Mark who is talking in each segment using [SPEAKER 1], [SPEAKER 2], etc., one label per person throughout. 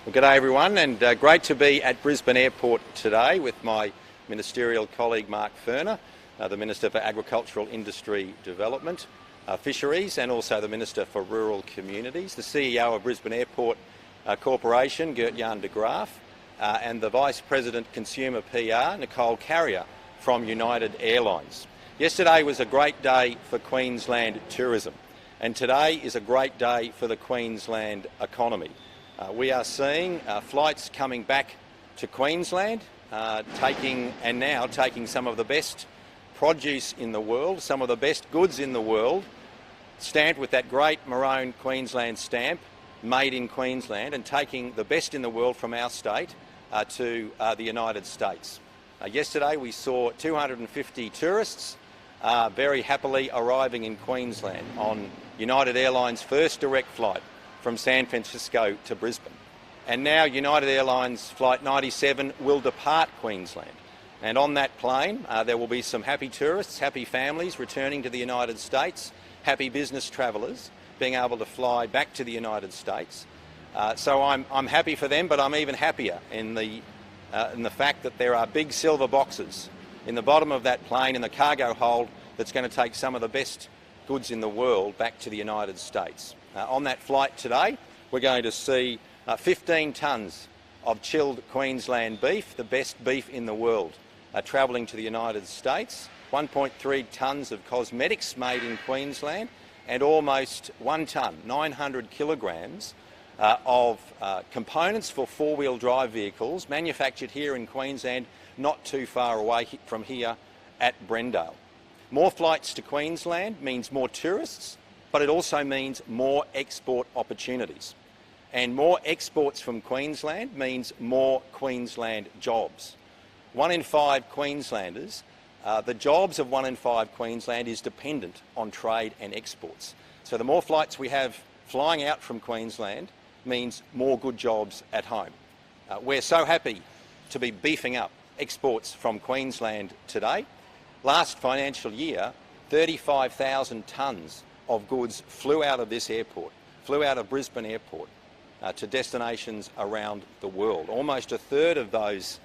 [SPEAKER 1] Well, good day everyone, and great to be at Brisbane Airport today with my ministerial colleague Mark Furner, the Minister for Agricultural Industry Development, Fisheries, and also the Minister for Rural Communities, the CEO of Brisbane Airport Corporation, Gert-Jan de Graaf, and the Vice President Consumer PR, Nicole Carrier from United Airlines. Yesterday was a great day for Queensland tourism, and today is a great day for the Queensland economy. We are seeing flights coming back to Queensland, taking some of the best produce in the world, some of the best goods in the world, stamped with that great maroon Queensland stamp, made in Queensland, and taking the best in the world from our state to the United States. Yesterday we saw 250 tourists very happily arriving in Queensland on United Airlines' first direct flight from San Francisco to Brisbane. And now United Airlines Flight 97 will depart Queensland. And on that plane there will be some happy tourists, happy families returning to the United States, happy business travellers being able to fly back to the United States. So I'm happy for them, but I'm even happier in the fact that there are big silver boxes in the bottom of that plane in the cargo hold that's going to take some of the best goods in the world back to the United States. On that flight today, we're going to see 15 tonnes of chilled Queensland beef, the best beef in the world, travelling to the United States, 1.3 tonnes of cosmetics made in Queensland, and almost 1 tonne, 900 kilograms of components for four-wheel drive vehicles manufactured here in Queensland, not too far away from here at Brendale. More flights to Queensland means more tourists, but it also means more export opportunities. And more exports from Queensland means more Queensland jobs. 1 in 5 Queenslanders, the jobs of 1 in 5 Queensland is dependent on trade and exports. So the more flights we have flying out from Queensland means more good jobs at home. We're so happy to be beefing up exports from Queensland today. Last financial year, 35,000 tonnes of goods flew out of this airport, flew out of Brisbane Airport to destinations around the world. Almost a third of those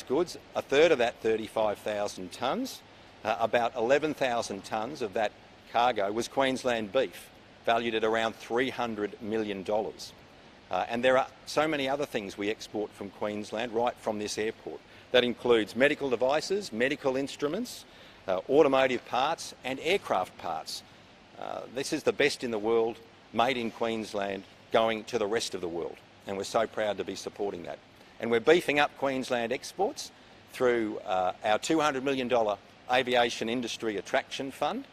[SPEAKER 1] goods, a third of that 35,000 tonnes, about 11,000 tonnes of that cargo was Queensland beef, valued at around $300 million. And there are so many other things we export from Queensland right from this airport. That includes medical devices, medical instruments, automotive parts and aircraft parts. This is the best in the world, made in Queensland, going to the rest of the world, and we're so proud to be supporting that. And we're beefing up Queensland exports through our $200 million Aviation Industry Attraction Fund,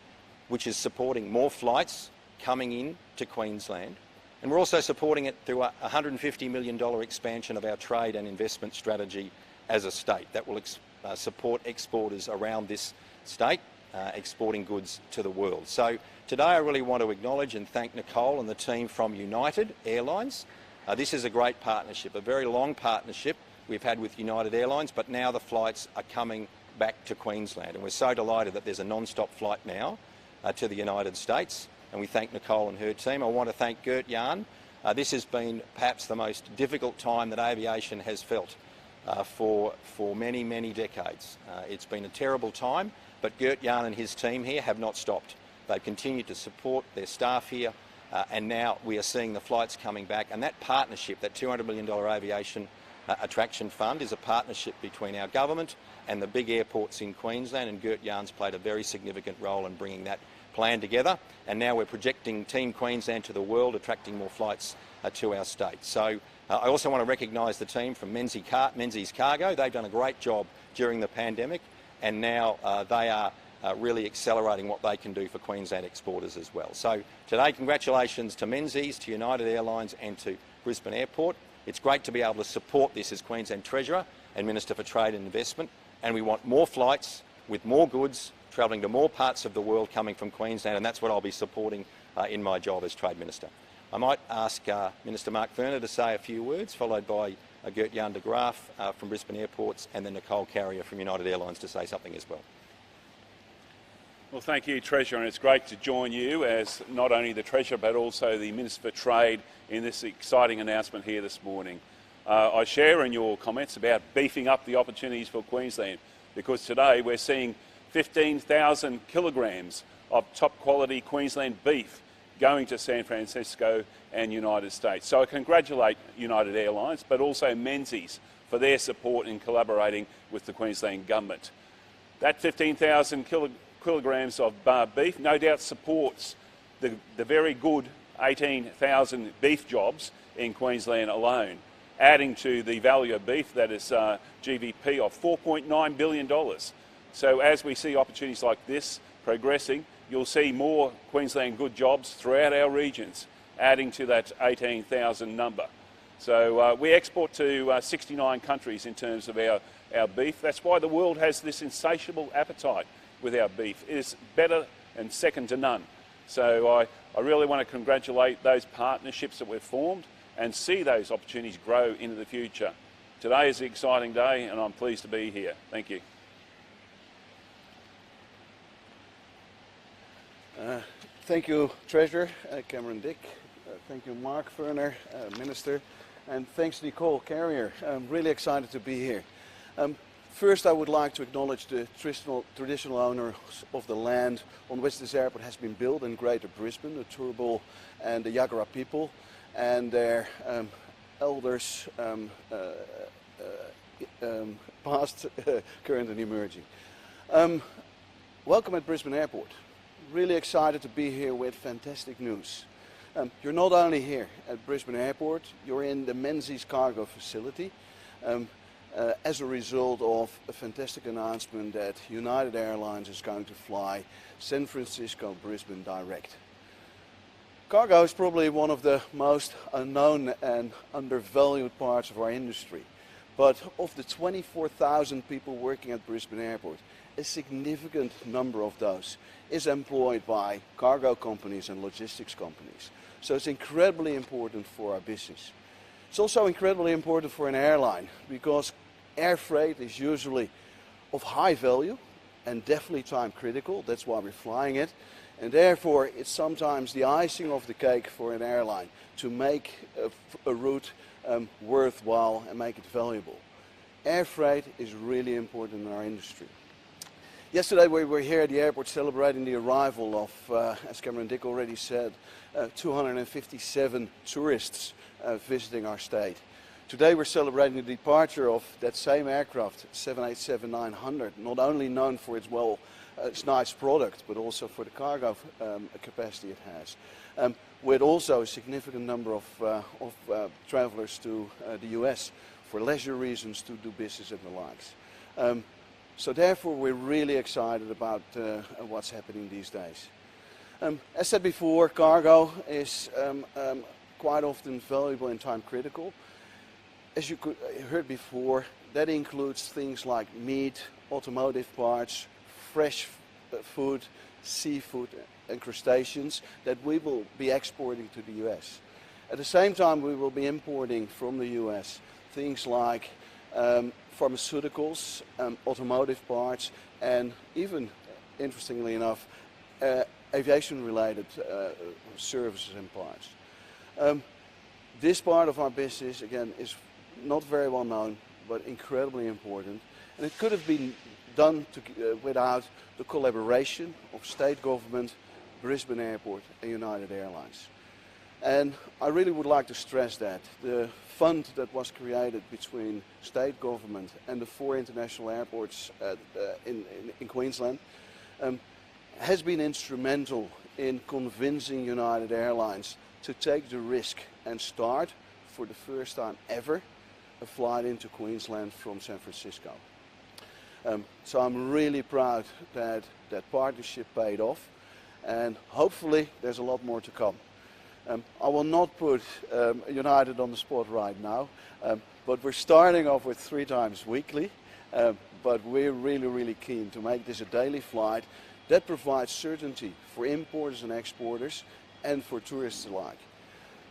[SPEAKER 1] which is supporting more flights coming in to Queensland. And we're also supporting it through a $150 million expansion of our trade and investment strategy as a state that will support exporters around this state, exporting goods to the world. So today I really want to acknowledge and thank Nicole and the team from United Airlines. This is a great partnership, a very long partnership we've had with United Airlines, but now the flights are coming back to Queensland, and we're so delighted that there's a non-stop flight now to the United States, and we thank Nicole and her team. I want to thank Gert-Jan. This has been perhaps the most difficult time that aviation has felt for many, many decades. It's been a terrible time, but Gert-Jan and his team here have not stopped. They've continued to support their staff here, and now we are seeing the flights coming back. And that partnership, that $200 million Aviation Attraction Fund, is a partnership between our government and the big airports in Queensland, and Gert-Jan's played a very significant role in bringing that plan together. And now we're projecting Team Queensland to the world, attracting more flights to our state. So I also want to recognise the team from Menzies Cargo. They've done a great job during the pandemic, and now they are really accelerating what they can do for Queensland exporters as well. So today, congratulations to Menzies, to United Airlines and to Brisbane Airport. It's great to be able to support this as Queensland Treasurer and Minister for Trade and Investment, and we want more flights with more goods travelling to more parts of the world coming from Queensland, and that's what I'll be supporting in my job as Trade Minister. I might ask Minister Mark Furner to say a few words, followed by Gert-Jan de Graaf from Brisbane Airports, and then Nicole Carrier from United Airlines to say something as well.
[SPEAKER 2] Well, thank you, Treasurer, and it's great to join you as not only the Treasurer but also the Minister for Trade in this exciting announcement here this morning. I share in your comments about beefing up the opportunities for Queensland, because today we're seeing 15,000 kilograms of top quality Queensland beef going to San Francisco and United States. So I congratulate United Airlines but also Menzies for their support in collaborating with the Queensland Government. That 15,000 kilograms of beef no doubt supports the very good 18,000 beef jobs in Queensland alone, adding to the value of beef that is GVP of $4.9 billion. So as we see opportunities like this progressing, you'll see more Queensland good jobs throughout our regions, adding to that 18,000 number. So we export to 69 countries in terms of our beef. That's why the world has this insatiable appetite with our beef. It is better and second to none. So I really want to congratulate those partnerships that we've formed and see those opportunities grow into the future. Today is an exciting day and I'm pleased to be here. Thank you.
[SPEAKER 3] Thank you, Treasurer Cameron Dick. Thank you, Mark Furner, Minister. And thanks, Nicole Carrier. I'm really excited to be here. First, I would like to acknowledge the traditional owners of the land on which this airport has been built in Greater Brisbane, the Turrbal and the Yagara people, and their elders, past, current and emerging. Welcome at Brisbane Airport. Really excited to be here with fantastic news. You're not only here at Brisbane Airport, you're in the Menzies cargo facility as a result of a fantastic announcement that United Airlines is going to fly San Francisco-Brisbane direct. Cargo is probably one of the most unknown and undervalued parts of our industry. But of the 24,000 people working at Brisbane Airport, a significant number of those is employed by cargo companies and logistics companies. So it's incredibly important for our business. It's also incredibly important for an airline because air freight is usually of high value and definitely time critical. That's why we're flying it. And therefore it's sometimes the icing of the cake for an airline to make a route worthwhile and make it valuable. Air freight is really important in our industry. Yesterday we were here at the airport celebrating the arrival of, as Cameron Dick already said, 257 tourists visiting our state. Today we're celebrating the departure of that same aircraft, 787-900, not only known for its nice product, but also for the cargo capacity it has. With also a significant number of travelers to the US for leisure reasons, to do business and the likes. So therefore we're really excited about what's happening these days. As said before, cargo is quite often valuable and time critical. As you heard before, that includes things like meat, automotive parts, fresh food, seafood and crustaceans that we will be exporting to the US. At the same time, we will be importing from the US things like pharmaceuticals, automotive parts, and even, interestingly enough, aviation-related services and parts. This part of our business, again, is not very well known, but incredibly important. And it could have been done without the collaboration of state government, Brisbane Airport and United Airlines. And I really would like to stress that the fund that was created between state government and the 4 international airports in Queensland has been instrumental in convincing United Airlines to take the risk and start, for the first time ever, a flight into Queensland from San Francisco. So I'm really proud that that partnership paid off, and hopefully there's a lot more to come. I will not put United on the spot right now, but we're starting off with 3 times weekly, but we're really keen to make this a daily flight that provides certainty for importers and exporters and for tourists alike.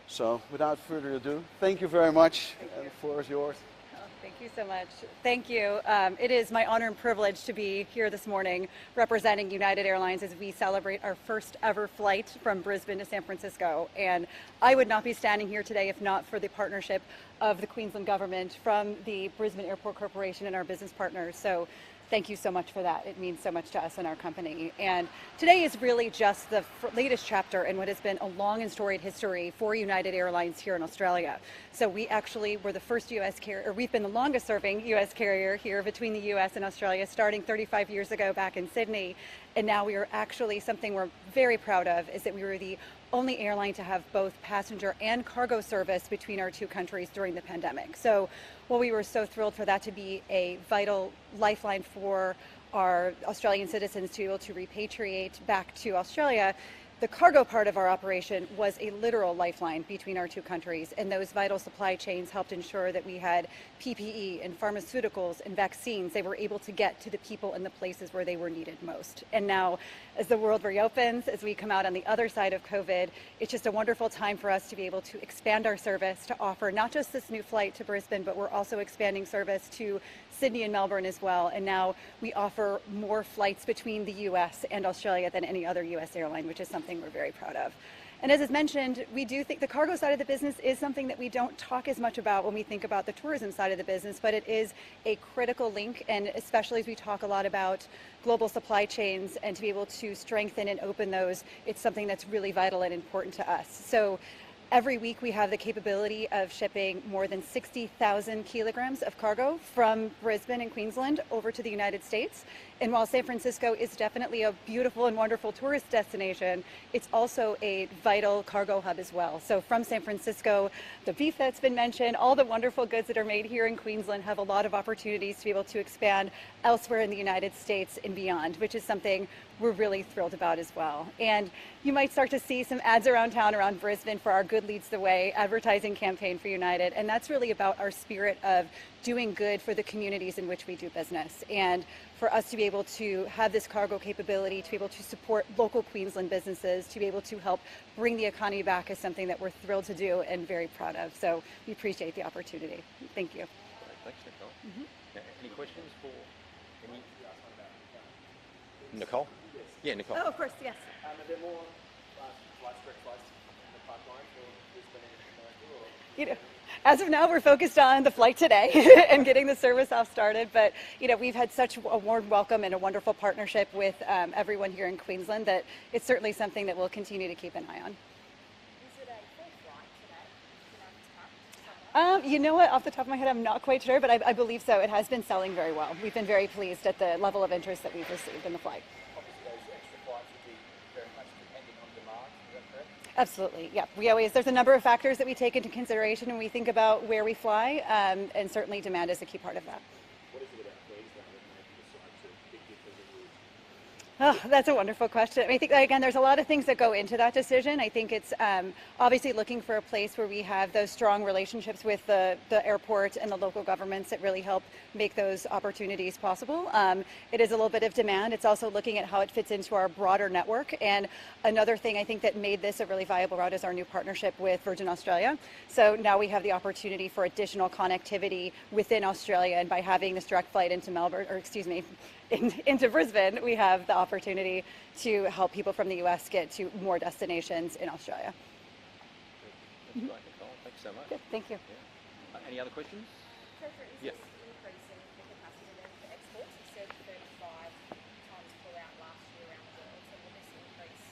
[SPEAKER 3] So without further ado, thank you very much, and the floor is yours.
[SPEAKER 4] Oh, thank you so much. Thank you. It is my honor and privilege to be here this morning representing United Airlines as we celebrate our first ever flight from Brisbane to San Francisco. And I would not be standing here today if not for the partnership of the Queensland government, from the Brisbane Airport Corporation and our business partners. So thank you so much for that. It means so much to us and our company. And today is really just the latest chapter in what has been a long and storied history for United Airlines here in Australia. So we actually were the first U.S. carrier, or we've been the longest serving U.S. carrier here between the U.S. and Australia, starting 35 years ago back in Sydney. And now we are actually, something we're very proud of is that we were the only airline to have both passenger and cargo service between our two countries during the pandemic. So while we were so thrilled for that to be a vital lifeline for our Australian citizens to be able to repatriate back to Australia, the cargo part of our operation was a literal lifeline between our two countries, and those vital supply chains helped ensure that we had PPE and pharmaceuticals and vaccines. They were able to get to the people and the places where they were needed most. And now, as the world reopens, as we come out on the other side of COVID, it's just a wonderful time for us to be able to expand our service, to offer not just this new flight to Brisbane, but we're also expanding service to Sydney and Melbourne as well. And now we offer more flights between the US and Australia than any other US airline, which is something we're very proud of. And as is mentioned, we do think the cargo side of the business is something that we don't talk as much about when we think about the tourism side of the business, but it is a critical link, and especially as we talk a lot about global supply chains and to be able to strengthen and open those, it's something that's really vital and important to us. So every week we have the capability of shipping more than 60,000 kilograms of cargo from Brisbane and Queensland over to the United States. And while San Francisco is definitely a beautiful and wonderful tourist destination, it's also a vital cargo hub as well. So from San Francisco, the beef that's been mentioned, all the wonderful goods that are made here in Queensland have a lot of opportunities to be able to expand elsewhere in the United States and beyond, which is something we're really thrilled about as well. And you might start to see some ads around town around Brisbane for our Good Leads the Way advertising campaign for United. And that's really about our spirit of doing good for the communities in which we do business. And for us to be able to have this cargo capability, to be able to support local Queensland businesses, to be able to help bring the economy back is something that we're thrilled to do and very proud of. So we appreciate the opportunity. Thank you.
[SPEAKER 1] Thanks, Nicole. Any questions for Nicole? Yeah, Nicole.
[SPEAKER 4] Oh, of course, yes.
[SPEAKER 5] Are there more widespread flights in the pipeline for Brisbane and America?
[SPEAKER 4] You know, as of now, we're focused on the flight today and getting the service off started. But we've had such a warm welcome and a wonderful partnership with everyone here in Queensland that it's certainly something that we'll continue to keep an eye on.
[SPEAKER 6] Is it a full flight today?
[SPEAKER 4] You know what? Off the top of my head, I'm not quite sure, but I believe so. It has been selling very well. We've been very pleased at the level of interest that we've received in the flight.
[SPEAKER 5] Obviously, those extra flights would be very much dependent on demand. Is that correct?
[SPEAKER 4] Absolutely, yeah. There's a number of factors that we take into consideration when we think about where we fly, and certainly demand is a key part of that.
[SPEAKER 5] What is it about Queensland that made you decide to pick different routes?
[SPEAKER 4] Oh, that's a wonderful question. I think, again, there's a lot of things that go into that decision. I think it's obviously looking for a place where we have those strong relationships with the airport and the local governments that really help make those opportunities possible. It is a little bit of demand. It's also looking at how it fits into our broader network. And another thing I think that made this a really viable route is our new partnership with Virgin Australia. So now we have the opportunity for additional connectivity within Australia, and by having this direct flight into into Brisbane, we have the opportunity to help people from the US get to more destinations in Australia.
[SPEAKER 1] That's great, Nicole. Thanks so much.
[SPEAKER 4] Good, thank you.
[SPEAKER 1] Yeah. Any other questions?
[SPEAKER 6] Treasurer, is
[SPEAKER 1] Yeah.
[SPEAKER 6] this increasing the capacity then for exports? You said 35 times pull out last year around the world. So will this increase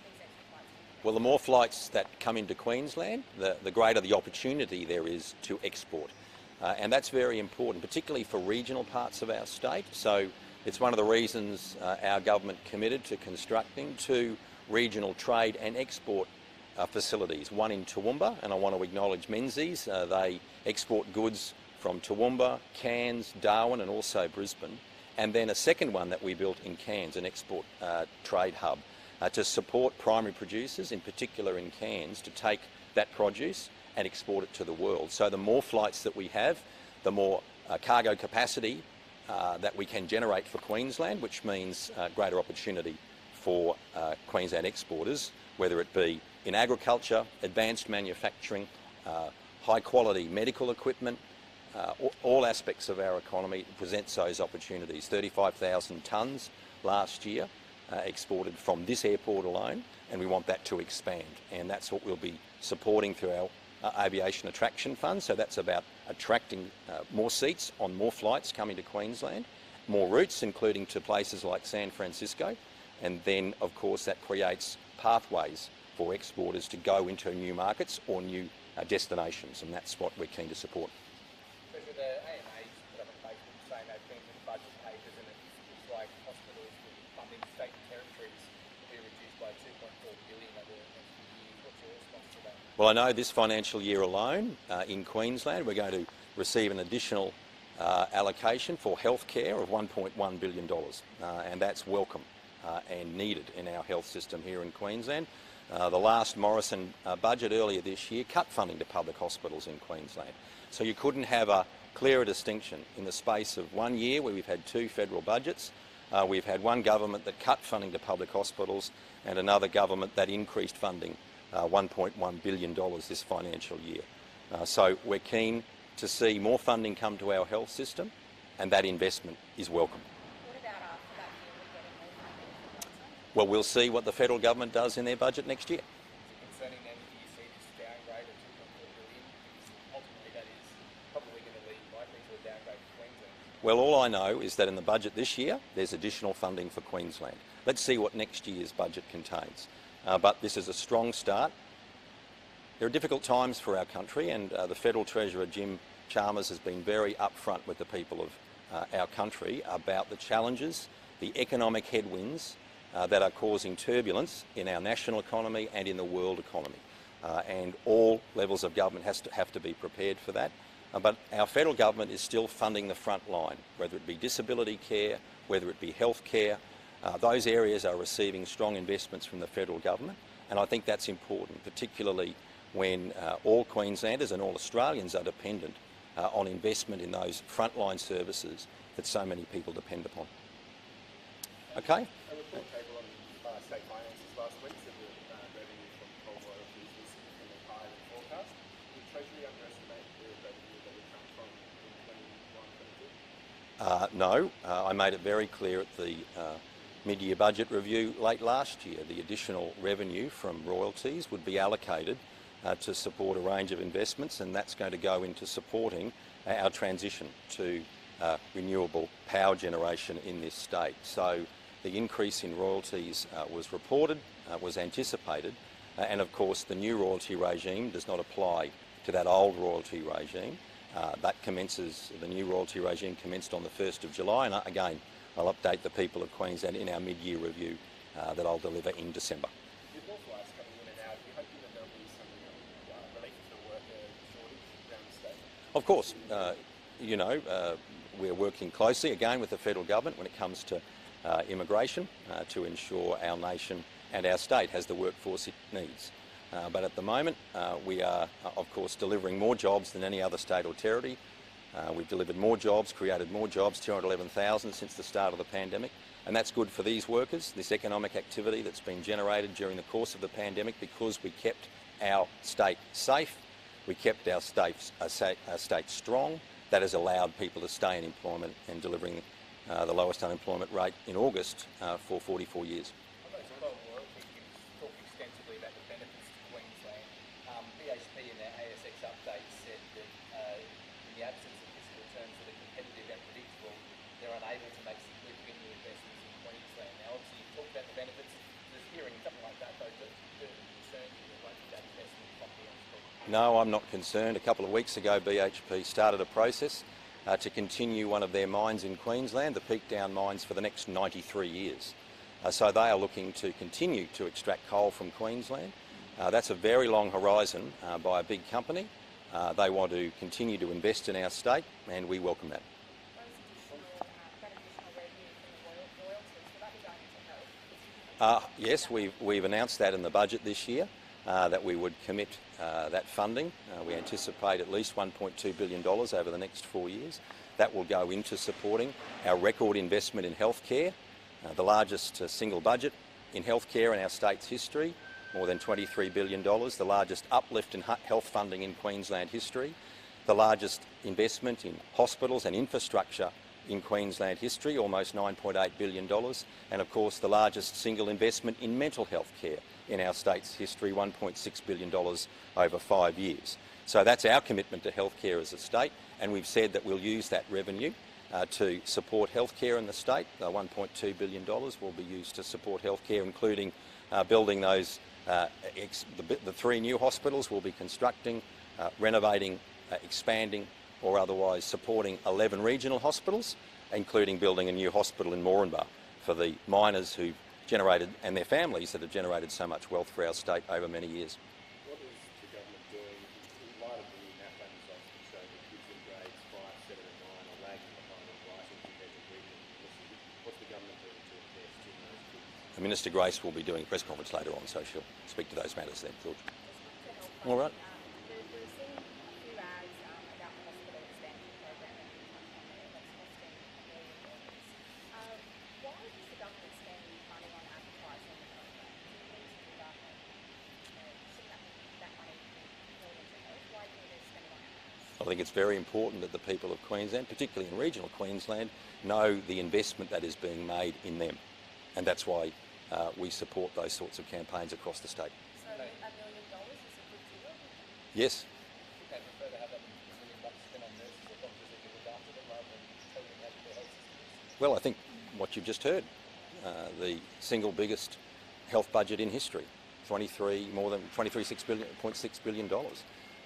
[SPEAKER 6] these extra flights?
[SPEAKER 1] Well, the more flights that come into Queensland, the greater the opportunity there is to export. And that's very important, particularly for regional parts of our state. So it's one of the reasons our government committed to constructing 2 regional trade and export facilities, one in Toowoomba, and I want to acknowledge Menzies. They export goods from Toowoomba, Cairns, Darwin and also Brisbane. And then a second one that we built in Cairns, an export trade hub, to support primary producers, in particular in Cairns, to take that produce and export it to the world. So the more flights that we have, the more cargo capacity that we can generate for Queensland, which means greater opportunity for Queensland exporters, whether it be in agriculture, advanced manufacturing, high quality medical equipment, all aspects of our economy presents those opportunities. 35,000 tonnes last year exported from this airport alone, and we want that to expand, and that's what we'll be supporting through our aviation attraction fund. So that's about attracting more seats on more flights coming to Queensland, more routes including to places like San Francisco, and then of course that creates pathways for exporters to go into new markets or new destinations, and that's what we're keen to support.
[SPEAKER 5] So the AMA's put up a statement saying they've been in budget papers and it looks like hospitals with funding state and territories will be reduced by 2.4 billion over the next few years. What's your response to that?
[SPEAKER 1] Well, I know this financial year alone in Queensland we're going to receive an additional allocation for healthcare of $1.1 billion, and that's welcome and needed in our health system here in Queensland. The last Morrison budget earlier this year cut funding to public hospitals in Queensland. So you couldn't have a clearer distinction in the space of 1 year where we've had 2 federal budgets. We've had one government that cut funding to public hospitals and another government that increased funding $1.1 billion this financial year. So we're keen to see more funding come to our health system, and that investment is welcome.
[SPEAKER 6] What about after that year we're getting more funding for Queensland?
[SPEAKER 1] Well, we'll see what the federal government does in their budget next year.
[SPEAKER 5] Is it concerning then that you see this downgrade of 2.4 billion? Because ultimately that is probably going to lead likely to a downgrade for Queensland.
[SPEAKER 1] Well, all I know is that in the budget this year, there's additional funding for Queensland. Let's see what next year's budget contains. But this is a strong start. There are difficult times for our country, and the Federal Treasurer, Jim Chalmers, has been very upfront with the people of our country about the challenges, the economic headwinds that are causing turbulence in our national economy and in the world economy. And all levels of government have to be prepared for that. But our federal government is still funding the front line, whether it be disability care, whether it be health care. Those areas are receiving strong investments from the federal government, and I think that's important, particularly when all Queenslanders and all Australians are dependent on investment in those frontline services that so many people depend upon. Okay?
[SPEAKER 5] A report came on state finances last week said that revenue from coal royalties was significantly higher than forecast. Did Treasury underestimate the revenue that would come from in 21-22?
[SPEAKER 1] No, I made it very clear at the mid-year budget review late last year. The additional revenue from royalties would be allocated to support a range of investments, and that's going to go into supporting our transition to renewable power generation in this state. So the increase in royalties was reported, was anticipated, and of course the new royalty regime does not apply to that old royalty regime. The new royalty regime commenced on the 1st of July, and again I'll update the people of Queensland in our mid-year review that I'll deliver in December.
[SPEAKER 5] With more flights coming in and out, do you hope that there'll be some relief to the worker shortage around the state?
[SPEAKER 1] Of course, we're working closely again with the federal government when it comes to immigration to ensure our nation and our state has the workforce it needs. But at the moment, we are, of course, delivering more jobs than any other state or territory. We've delivered more jobs, created more jobs, 211,000 since the start of the pandemic, and that's good for these workers, this economic activity that's been generated during the course of the pandemic, because we kept our state safe, we kept our state strong. That has allowed people to stay in employment and delivering the lowest unemployment rate in August for 44 years.
[SPEAKER 5] On those coal royalties, you've talked extensively about the benefits to Queensland. BHP in their ASX update said that in the absence of fiscal returns that are competitive and predictable, they're unable to make significant new investments in Queensland. Now, obviously, you've talked about the benefits. Does hearing something like that, though, concern you that won't be that investment properly on street?
[SPEAKER 1] No, I'm not concerned. A couple of weeks ago, BHP started a process to continue one of their mines in Queensland, the Peak Down mines, for the next 93 years. So they are looking to continue to extract coal from Queensland. That's a very long horizon by a big company. They want to continue to invest in our state, and we welcome that.
[SPEAKER 6] That additional revenue from the royalties, will that be going into health?
[SPEAKER 1] Yes, we've announced that in the budget this year, that we would commit that funding. We anticipate at least $1.2 billion over the next 4 years. That will go into supporting our record investment in healthcare, the largest single budget in healthcare in our state's history, more than $23 billion, the largest uplift in health funding in Queensland history. the largest investment in hospitals and infrastructure in Queensland history, almost $9.8 billion, and of course the largest single investment in mental health care in our state's history, $1.6 billion over 5 years. So that's our commitment to healthcare as a state, and we've said that we'll use that revenue to support healthcare in the state. $1.2 billion will be used to support healthcare, including building those, the 3 new hospitals we'll be constructing, renovating, expanding or otherwise supporting 11 regional hospitals, including building a new hospital in Moranbah for the miners who've generated, and their families that have generated so much wealth for our state over many years.
[SPEAKER 7] What is the government doing in light of the NAPLAN results that show that kids in grades 5, 7 and 9 are lagging behind on writing compared to reading and literacy? What's the government doing to invest in those kids?
[SPEAKER 1] Minister Grace will be doing a press conference later on, so she'll speak to those matters then, George. All right.
[SPEAKER 6] We're seeing a few ads about the hospital expansion program that you touched on there that's costing $1 million. Why is the government spending money on advertising the program? Do you need to do that? Shouldn't that money be millions of dollars? Why do you need to spend it on ads?
[SPEAKER 1] I think it's very important that the people of Queensland, particularly in regional Queensland, know the investment that is being made in them. And that's why we support those sorts of campaigns across the state.
[SPEAKER 6] So $1 million is a good deal?
[SPEAKER 1] Yes.
[SPEAKER 5] Would they prefer to have that $1 million spent on nurses or doctors that can look after them rather than telling them how to do their health systems?
[SPEAKER 1] Well, I think what you've just heard, the single biggest health budget in history, more than $23.6 billion.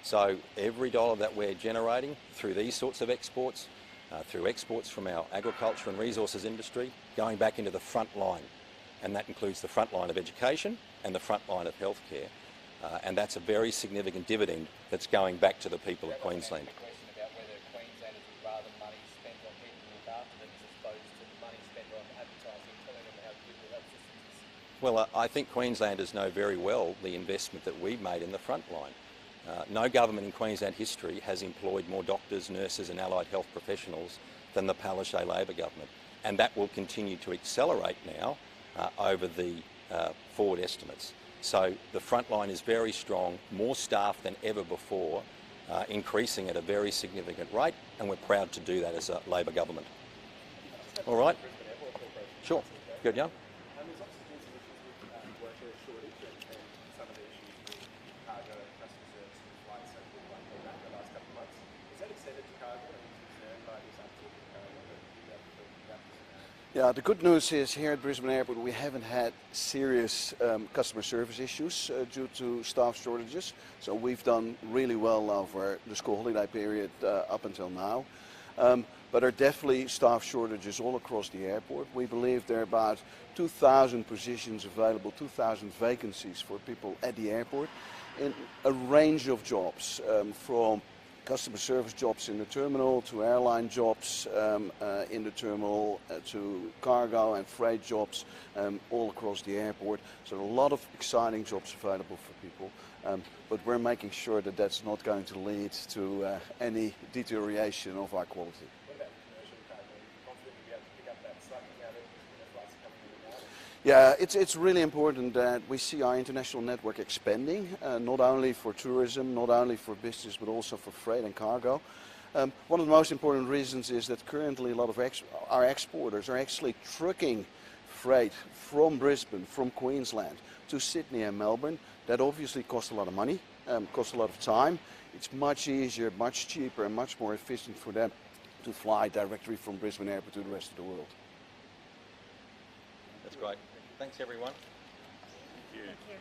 [SPEAKER 1] So every dollar that we're generating through these sorts of exports, through exports from our agriculture and resources industry, going back into the front line, and that includes the front line of education and the front line of healthcare, and that's a very significant dividend that's going back to the people of Queensland.
[SPEAKER 5] The question about whether Queenslanders would rather money spent on people who look after them as opposed to the money spent on advertising, telling them how good the health system is.
[SPEAKER 1] Well, I think Queenslanders know very well the investment that we've made in the front line. No government in Queensland history has employed more doctors, nurses and allied health professionals than the Palaszczuk Labor government, and that will continue to accelerate now over the forward estimates. So the front line is very strong, more staff than ever before, increasing at a very significant rate, and we're proud to do that as a Labor government. All right? Sure. Good, yeah?
[SPEAKER 7] There's obviously been some issues with worker shortage and some of the issues with cargo and customer service and flights over the last couple of months. Is that extended to cargo? Are you concerned by this uptick in cargo that you'll be able to wrap this around?
[SPEAKER 3] Yeah, the good news is here at Brisbane Airport we haven't had serious customer service issues due to staff shortages. So we've done really well over the school holiday period up until now. But there are definitely staff shortages all across the airport. We believe there are about 2,000 positions available, 2,000 vacancies for people at the airport in a range of jobs, from customer service jobs in the terminal to airline jobs in the terminal to cargo and freight jobs all across the airport. So a lot of exciting jobs available for people, but we're making sure that that's not going to lead to any deterioration of our quality.
[SPEAKER 7] What about commercial cargo? Are you confident you'll be able to pick up that slack now that flights are coming in and out?
[SPEAKER 3] Yeah, it's really important that we see our international network expanding, not only for tourism, not only for business, but also for freight and cargo. One of the most important reasons is that currently a lot of our exporters are actually trucking freight from Brisbane, from Queensland, to Sydney and Melbourne. That obviously costs a lot of money, costs a lot of time. It's much easier, much cheaper and much more efficient for them to fly directly from Brisbane Airport to the rest of the world.
[SPEAKER 1] That's great. Thanks, everyone.
[SPEAKER 2] Thank you.
[SPEAKER 6] Thank you.